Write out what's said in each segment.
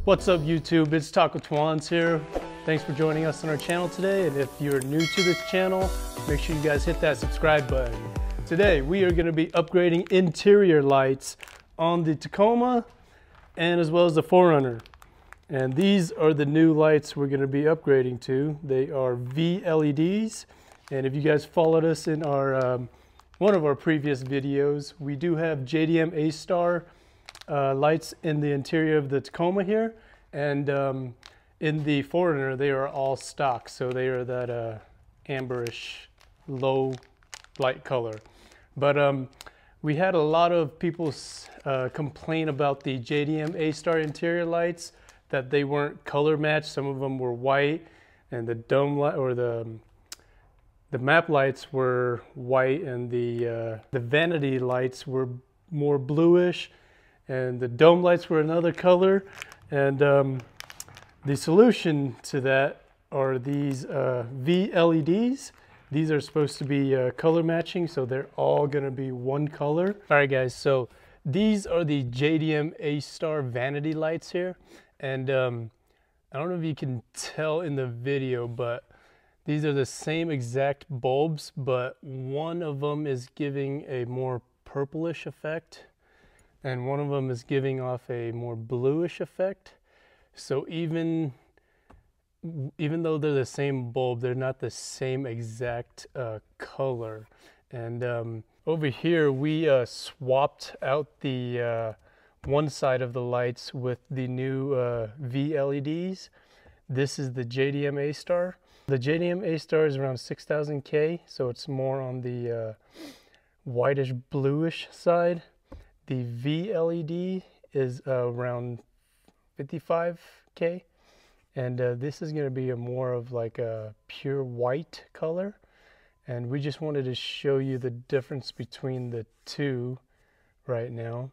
What's up YouTube, it's Tacoma here. Thanks for joining us on our channel today, and if you're new to this channel, make sure you guys hit that subscribe button. Today we are going to be upgrading interior lights on the Tacoma and as well as the 4Runner. And these are the new lights we're going to be upgrading to. They are VLEDs, and if you guys followed us in our one of our previous videos, we do have JDM A Star lights in the interior of the Tacoma here, and in the 4Runner they are all stock, so they are that amberish low light color. But we had a lot of people complain about the JDM A Star interior lights, that they weren't color matched. Some of them were white, and the dome light or the map lights were white, and the vanity lights were more bluish, and the dome lights were another color. And the solution to that are these VLEDs. These are supposed to be color matching, so they're all gonna be one color. All right guys, so these are the JDM A Star vanity lights here. And I don't know if you can tell in the video, but these are the same exact bulbs, but one of them is giving a more purplish effect, and one of them is giving off a more bluish effect. So even though they're the same bulb, they're not the same exact color. And over here we swapped out the one side of the lights with the new VLEDs. This is the JDM A Star. The JDM A Star is around 6,000 K, so it's more on the whitish bluish side. The VLED is around 55K, and this is going to be a more of like a pure white color. And we just wanted to show you the difference between the two right now.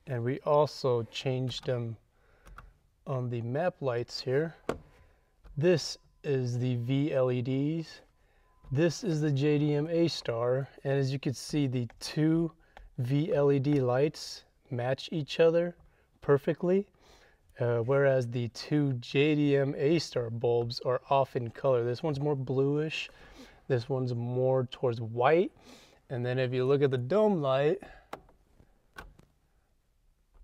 And we also changed them on the map lights here. This is the VLEDs. This is the JDM A Star, and as you can see, the two VLED lights match each other perfectly, whereas the two JDM A Star bulbs are off in color. This one's more bluish, this one's more towards white, and then if you look at the dome light,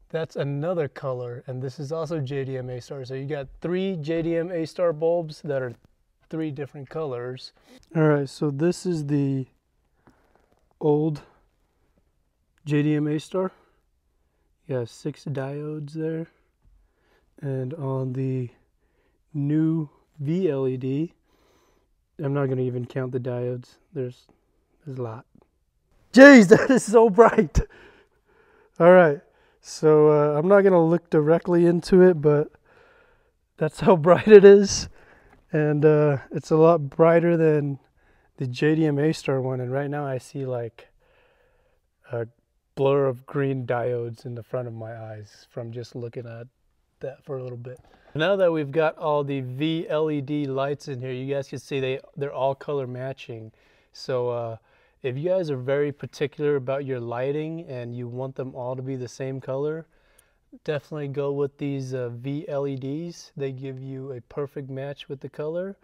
that's another color, and this is also JDM A Star. So you got three JDM A Star bulbs that are three different colors. All right, so this is the old JDM A Star. You got 6 diodes there. And on the new VLED, I'm not gonna even count the diodes. There's a lot. Jeez, that is so bright. All right. So I'm not going to look directly into it, but that's how bright it is. And it's a lot brighter than the JDM A Star one. And right now I see like a blur of green diodes in the front of my eyes from just looking at that for a little bit. Now that we've got all the VLED lights in here, you guys can see they're all color matching. So if you guys are very particular about your lighting and you want them all to be the same color, definitely go with these VLEDs. They give you a perfect match with the color.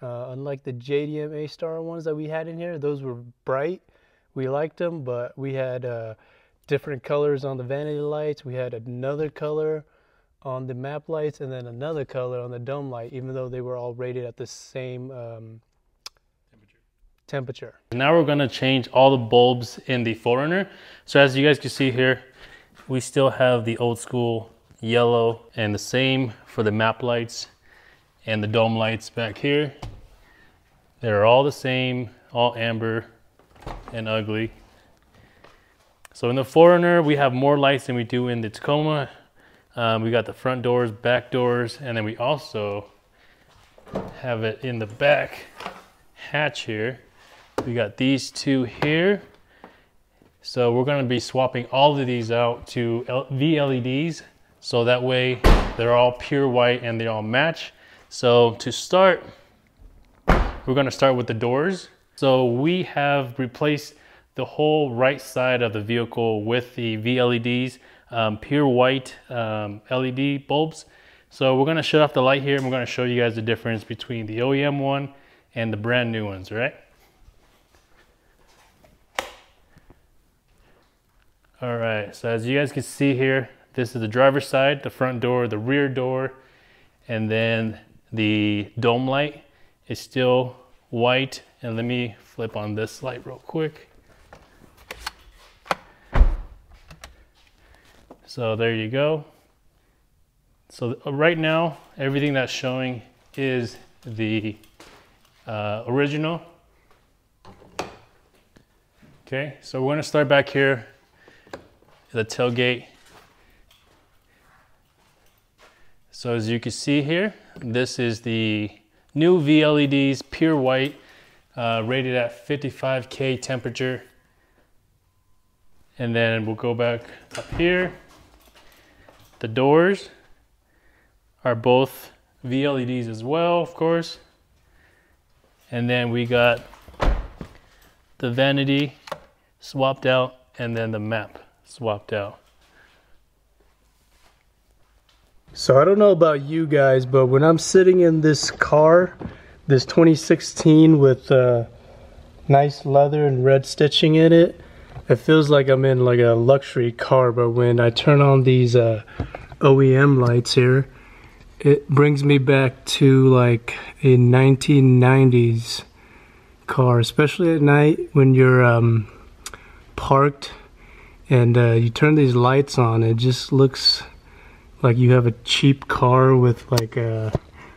Unlike the JDM A Star ones that we had in here, those were bright. We liked them, but we had different colors on the vanity lights. We had another color on the map lights, and then another color on the dome light, even though they were all rated at the same temperature. Now we're going to change all the bulbs in the 4Runner. So as you guys can see here, we still have the old school yellow, and the same for the map lights and the dome lights back here. They're all the same, all amber and ugly. So in the 4Runner, we have more lights than we do in the Tacoma. We got the front doors, back doors, and then we also have it in the back hatch here. We got these two here. So we're going to be swapping all of these out to VLEDs, so that way they're all pure white and they all match. So to start, we're going to start with the doors. So we have replaced the whole right side of the vehicle with the VLEDs. pure white LED bulbs. So we're gonna shut off the light here and we're gonna show you guys the difference between the OEM one and the brand new ones, right? All right, so as you guys can see here, this is the driver's side, the front door, the rear door, and then the dome light is still white. And let me flip on this light real quick. So there you go. So right now, everything that's showing is the original. Okay, so we're gonna start back here, the tailgate. So as you can see here, this is the new VLEDs, pure white, rated at 55K temperature. And then we'll go back up here. The doors are both VLEDs as well, of course. And then we got the vanity swapped out and then the map swapped out. So I don't know about you guys, but when I'm sitting in this car, this 2016 with nice leather and red stitching in it, it feels like I'm in like a luxury car. But when I turn on these OEM lights here, it brings me back to like a 1990s car, especially at night when you're parked and you turn these lights on. It just looks like you have a cheap car with like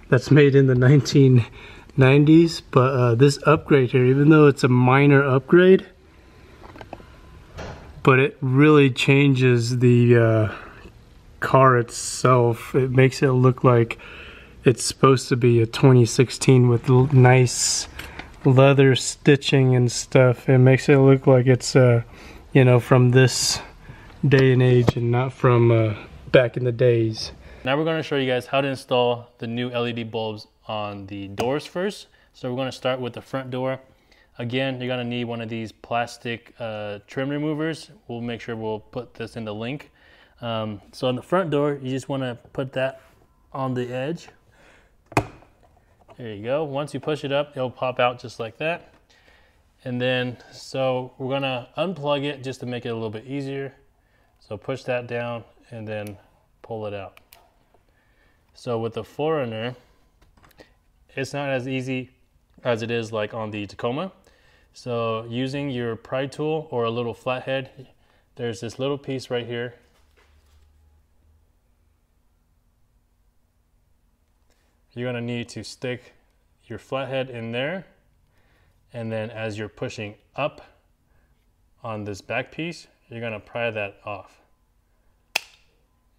that's made in the 1990s. But this upgrade here, even though it's a minor upgrade, but it really changes the car itself. It makes it look like it's supposed to be a 2016 with nice leather stitching and stuff. It makes it look like it's you know, from this day and age and not from back in the days. Now we're going to show you guys how to install the new LED bulbs on the doors first. So we're going to start with the front door. Again, you're going to need one of these plastic trim removers. We'll make sure we'll put this in the link. So on the front door, you just want to put that on the edge. There you go. Once you push it up, it'll pop out just like that. And then, so we're going to unplug it just to make it a little bit easier. So push that down and then pull it out. So with the 4Runner, it's not as easy as it is like on the Tacoma. So using your pry tool or a little flathead, there's this little piece right here. You're gonna need to stick your flathead in there, and then as you're pushing up on this back piece, you're gonna pry that off.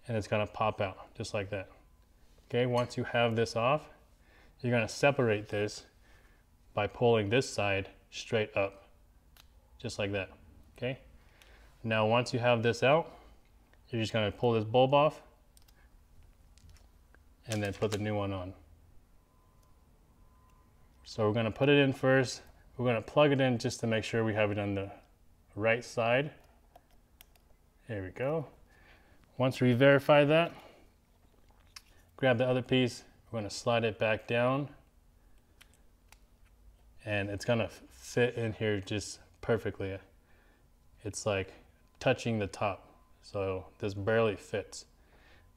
And it's gonna pop out just like that. Okay, once you have this off, you're gonna separate this by pulling this side straight up, just like that, okay? Now once you have this out, you're just gonna pull this bulb off and then put the new one on. So we're gonna put it in first. We're gonna plug it in just to make sure we have it on the right side. There we go. Once we verify that, grab the other piece. We're gonna slide it back down, and it's gonna fit in here just perfectly. It's like touching the top, so this barely fits.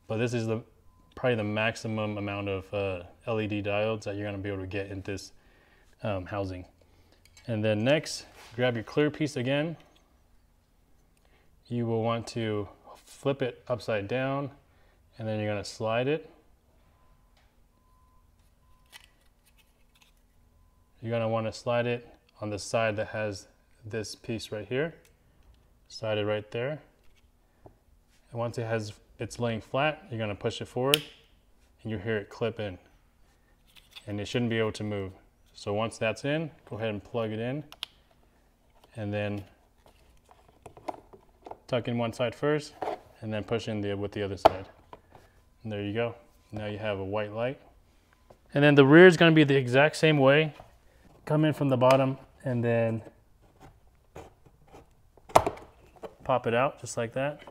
But this is probably the maximum amount of LED diodes that you're gonna be able to get in this housing. And then next, grab your clear piece again. You will want to flip it upside down, and then you're gonna slide it. You're gonna wanna slide it on the side that has this piece right here. Slide it right there. And once it's laying flat, you're gonna push it forward, and you hear it clip in. And it shouldn't be able to move. So once that's in, go ahead and plug it in, and then tuck in one side first, and then push in with the other side. And there you go. Now you have a white light. And then the rear is going to be the exact same way. Come in from the bottom and then pop it out just like that.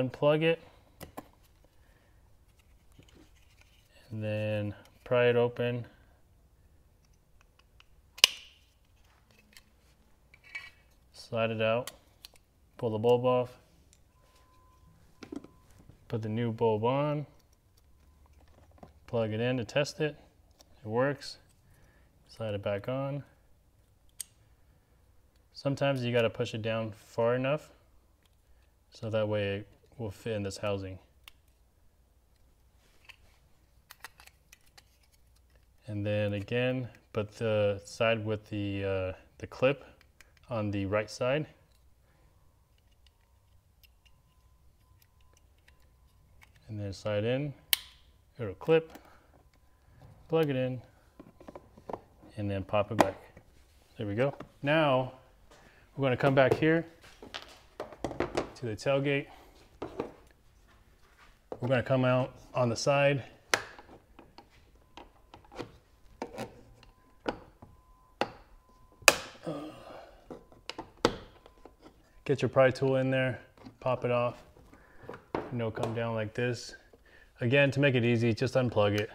unplug it, and then pry it open. Slide it out, pull the bulb off, put the new bulb on, plug it in to test it. It works. Slide it back on. Sometimes you got to push it down far enough so that way it will fit in this housing. And then again, put the side with the clip on the right side. And then slide in, it'll clip, plug it in, and then pop it back. There we go. Now, we're gonna come back here to the tailgate. We're gonna come out on the side. Get your pry tool in there, pop it off. Come down like this. Again, to make it easy, just unplug it.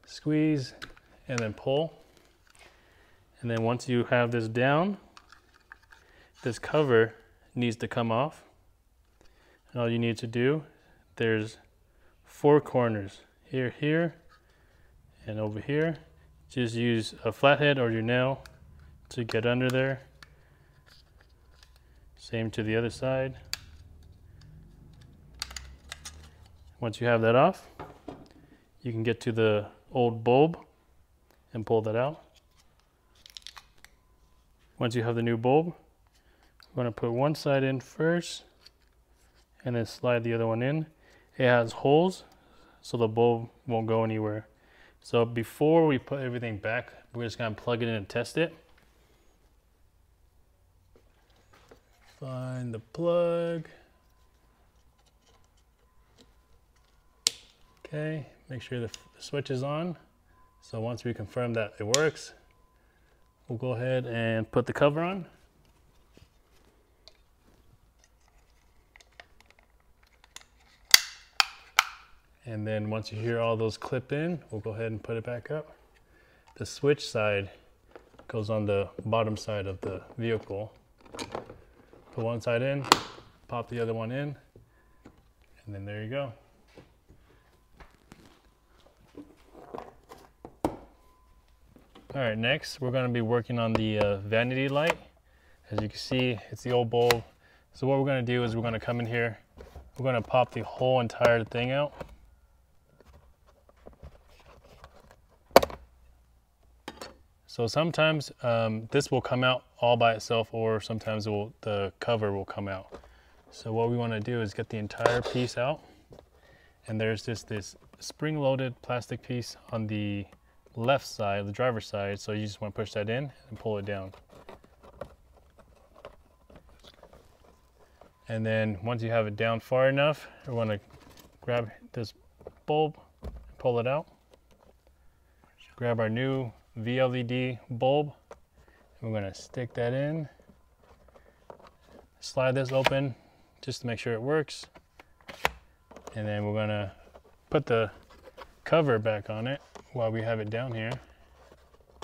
Squeeze and then pull. And then once you have this down, this cover needs to come off. And all you need to do, there's 4 corners, here, here, and over here. Just use a flathead or your nail to get under there. Same to the other side. Once you have that off, you can get to the old bulb and pull that out. Once you have the new bulb, we're going to put one side in first and then slide the other one in. It has holes so the bulb won't go anywhere. So before we put everything back, we're just going to plug it in and test it. Find the plug. Okay, make sure the switch is on. So once we confirm that it works, we'll go ahead and put the cover on. And then once you hear all those clip in, we'll go ahead and put it back up. The switch side goes on the bottom side of the vehicle. Put one side in, pop the other one in, and then there you go. All right, next we're going to be working on the vanity light. As you can see, it's the old bulb. So what we're going to do is we're going to come in here, we're going to pop the whole entire thing out. So sometimes this will come out all by itself, or sometimes the cover will come out. So what we want to do is get the entire piece out. And there's just this spring-loaded plastic piece on the left side, the driver's side. So you just want to push that in and pull it down. And then once you have it down far enough, we want to grab this bulb, pull it out. Grab our new VLED bulb. And we're going to stick that in. Slide this open just to make sure it works. And then we're going to put the cover back on it while we have it down here.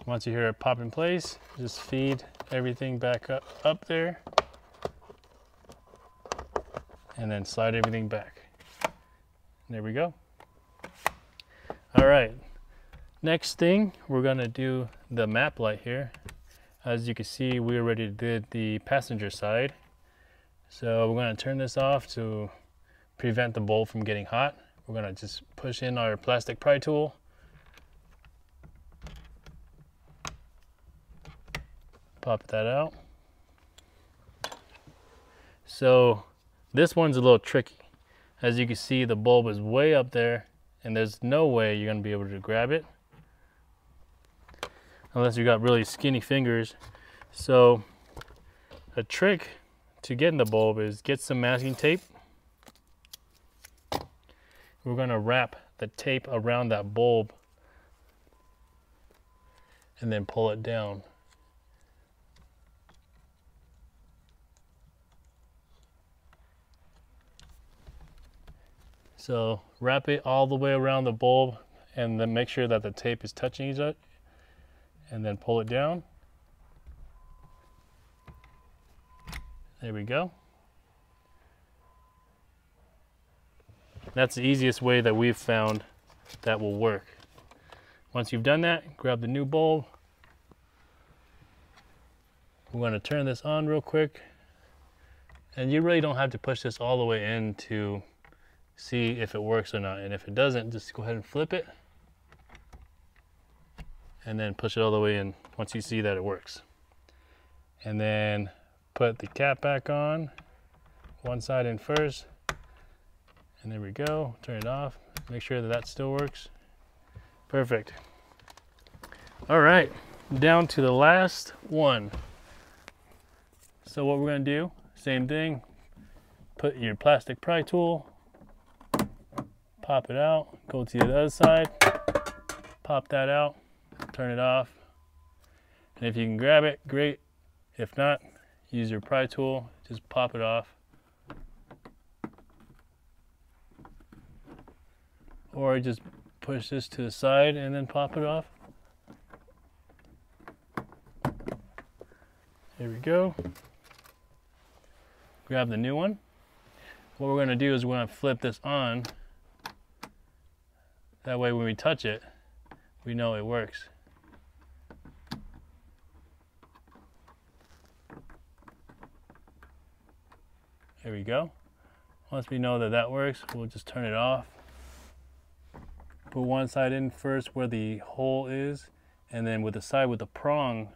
Once you hear it pop in place, just feed everything back up there. And then slide everything back. There we go. All right. Next thing, we're gonna do the map light here. As you can see, we already did the passenger side. So we're gonna turn this off to prevent the bulb from getting hot. We're gonna just push in our plastic pry tool. Pop that out. So this one's a little tricky. As you can see, the bulb is way up there and there's no way you're gonna be able to grab it unless you got really skinny fingers. So a trick to getting the bulb is get some masking tape. We're gonna wrap the tape around that bulb and then pull it down. So wrap it all the way around the bulb and then make sure that the tape is touching each other, and then pull it down. There we go. That's the easiest way that we've found that will work. Once you've done that, grab the new bulb. We're going to turn this on real quick. And you really don't have to push this all the way in to see if it works or not. And if it doesn't, just go ahead and flip it. And then push it all the way in once you see that it works. And then put the cap back on, one side in first. And there we go, turn it off. Make sure that that still works. Perfect. All right, down to the last one. So what we're gonna do, same thing, put your plastic pry tool, pop it out, go to the other side, pop that out, turn it off. And if you can grab it, great. If not, use your pry tool, just pop it off. Or just push this to the side and then pop it off. There we go. Grab the new one. What we're gonna do is we're gonna flip this on. That way when we touch it, we know it works. There we go. Once we know that that works, we'll just turn it off. Put one side in first where the hole is, and then with the side with the prong,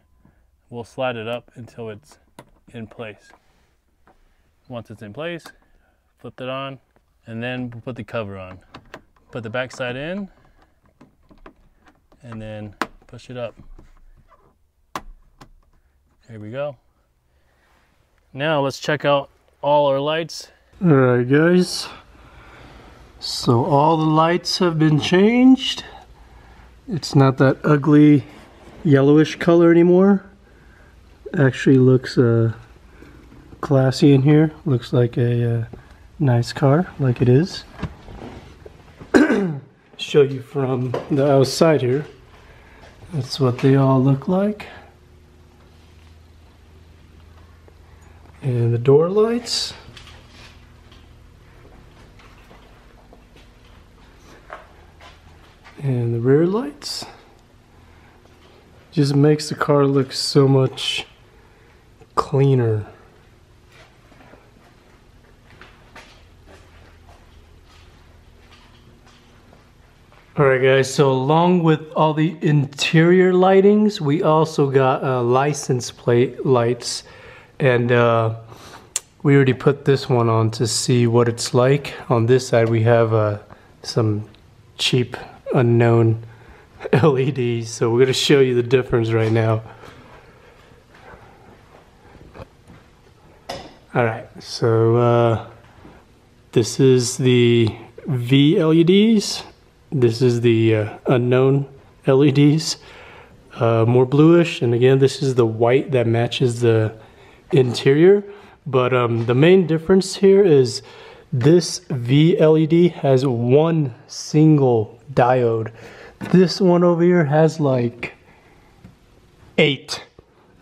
we'll slide it up until it's in place. Once it's in place, flip it on, and then we'll put the cover on. Put the back side in, and then push it up. There we go. Now let's check out all our lights. All right, guys. So all the lights have been changed. It's not that ugly yellowish color anymore. Actually looks classy in here. Looks like a nice car, like it is. Show you from the outside here. That's what they all look like. And the door lights. And the rear lights. Just makes the car look so much cleaner. Alright guys, so along with all the interior lightings, we also got license plate lights, and we already put this one on to see what it's like. On this side we have some cheap unknown LEDs, so we're going to show you the difference right now. Alright, so this is the V LEDs. This is the unknown LEDs, more bluish, and again this is the white that matches the interior. But the main difference here is this V LED has one single diode. This one over here has like 8,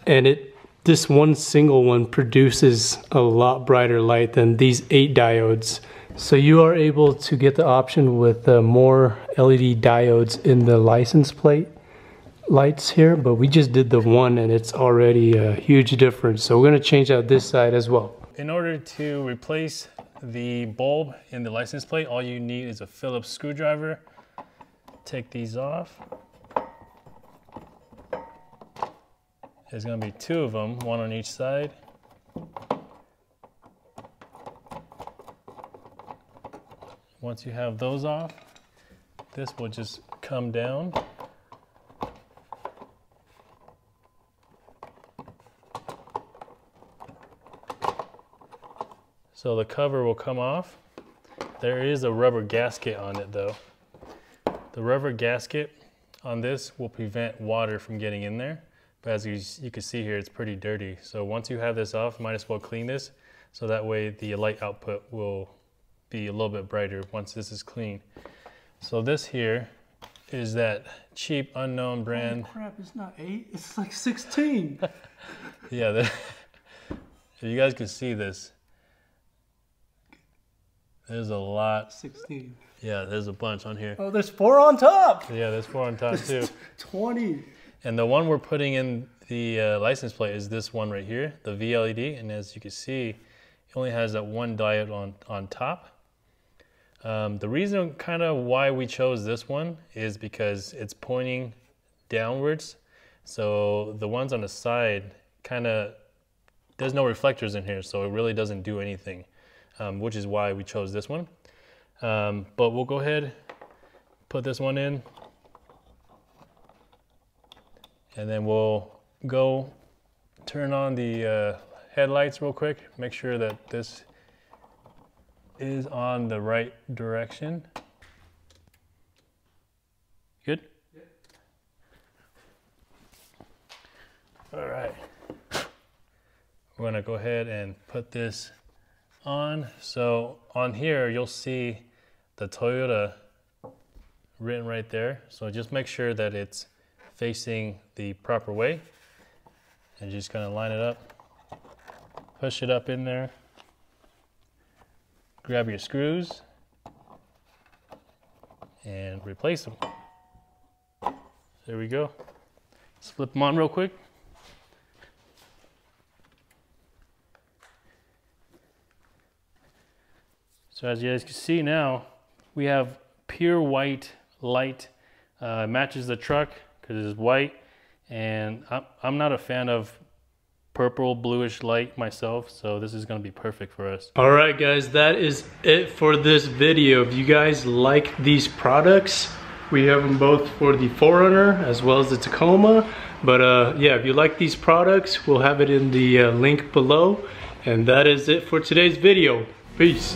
and this one single one produces a lot brighter light than these 8 diodes. So you are able to get the option with more LED diodes in the license plate lights here, but we just did the one and it's already a huge difference. So we're going to change out this side as well. In order to replace the bulb in the license plate, all you need is a Phillips screwdriver. Take these off. There's going to be 2 of them, one on each side. Once you have those off, this will just come down. So the cover will come off. There is a rubber gasket on it though. The rubber gasket on this will prevent water from getting in there. But as you can see here, it's pretty dirty. So once you have this off, might as well clean this, so that way the light output will be a little bit brighter once this is clean. So this here is that cheap unknown brand. Oh crap, it's not 8, it's like 16. Yeah, if you guys can see this, there's a lot. 16. Yeah, there's a bunch on here. Oh, there's 4 on top. Yeah, there's 4 on top too. 20. And the one we're putting in the license plate is this one right here, the VLED. And as you can see, it only has that one diode on top. The reason kind of why we chose this one is because it's pointing downwards. So the ones on the side kind of, there's no reflectors in here, so it really doesn't do anything, which is why we chose this one. But we'll go ahead, put this one in, and then we'll go turn on the headlights real quick, make sure that this is on the right direction. Good? Yeah. All right. We're gonna go ahead and put this on. So on here, you'll see the Toyota written right there. So just make sure that it's facing the proper way. And just gonna line it up, push it up in there. Grab your screws and replace them. There we go. Let's flip them on real quick. So as you guys can see now, we have pure white light. Matches the truck because it's white, and I'm not a fan of purple bluish light myself, so this is going to be perfect for us. All right guys, that is it for this video. If you guys like these products, we have them both for the 4Runner as well as the Tacoma. But yeah, if you like these products, we'll have it in the link below. And that is it for today's video. Peace.